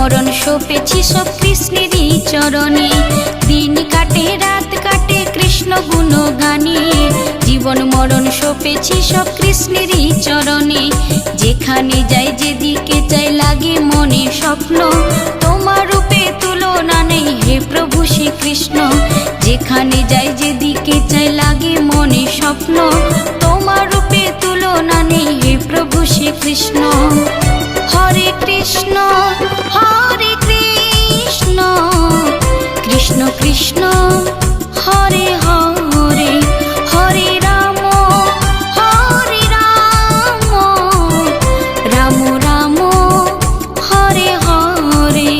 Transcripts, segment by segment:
মরণ সপেছি সব কৃষ্ণেরই চরণে। দিন কাটে রাত কাটে কৃষ্ণ গুণগানে, জীবন মরণ সপেছি সব কৃষ্ণেরই চরণে। যেখানে যাই যেদিকে চাই লাগে মনে স্বপ্ন, তোমার রূপে তুলনা নেই হে প্রভু শ্রীকৃষ্ণ। যেখানে যাই যেদিকে চাই লাগে মনে স্বপ্ন, তোমার রূপে তুলনা নেই হে প্রভু শ্রীকৃষ্ণ। হরে কৃষ্ণ হরে কৃষ্ণ, কৃষ্ণ কৃষ্ণ হরে হরে, হরে রাম হরে রাম, রাম রাম হরে হরে।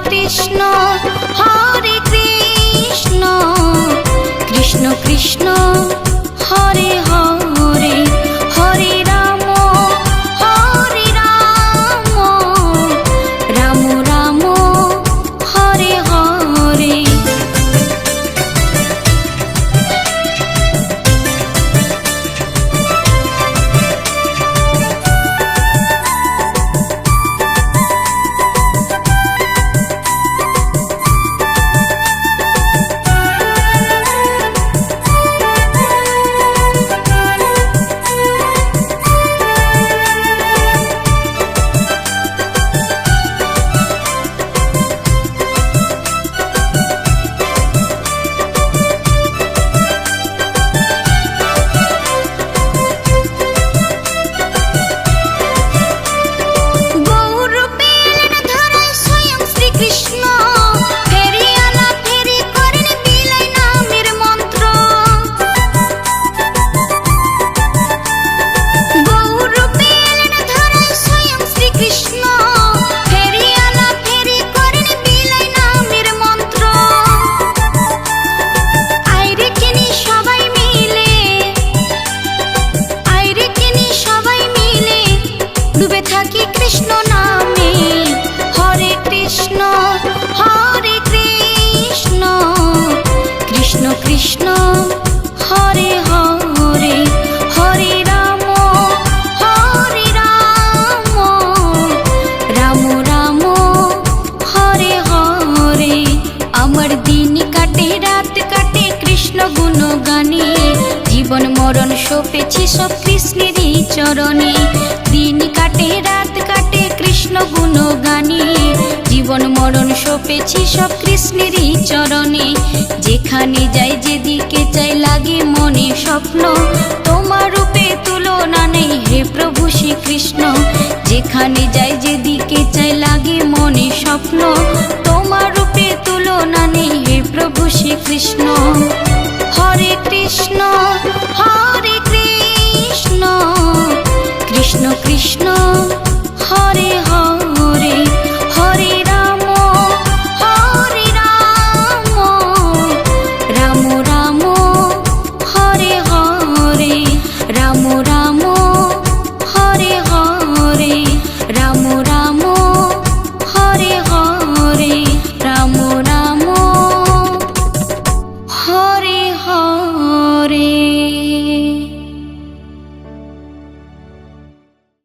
কৃষ্ণ হরে কৃষ্ণ, কৃষ্ণ কৃষ্ণ হরে হরে, হরে রাম হরে রাম, রাম রাম হরে হরে। কৃষ্ণ নামে হরে কৃষ্ণ হরে কৃষ্ণ, কৃষ্ণ কৃষ্ণ হরে হরে, হরে রাম হরে রাম, রাম রাম হরে হরে। আমার দিন কাটে রাত কাটে কৃষ্ণ গুণগানে, জীবন মরণ সপেছি সব কৃষ্ণেরই চরণে। দিন কাটে রাত কাটে কৃষ্ণ গুণগানে, জীবন মরণ সপেছি সব কৃষ্ণেরই চরণে। যেখানে যাই যেদিকে চাই লাগে মনে স্বপ্ন, তোমার রূপে তুলনা নেই হে প্রভু শ্রীকৃষ্ণ। যেখানে যাই যেদিকে চাই লাগে মনে স্বপ্ন, তোমার রূপে তুলনা নেই হে প্রভু শ্রীকৃষ্ণ। হরে কৃষ্ণ হরে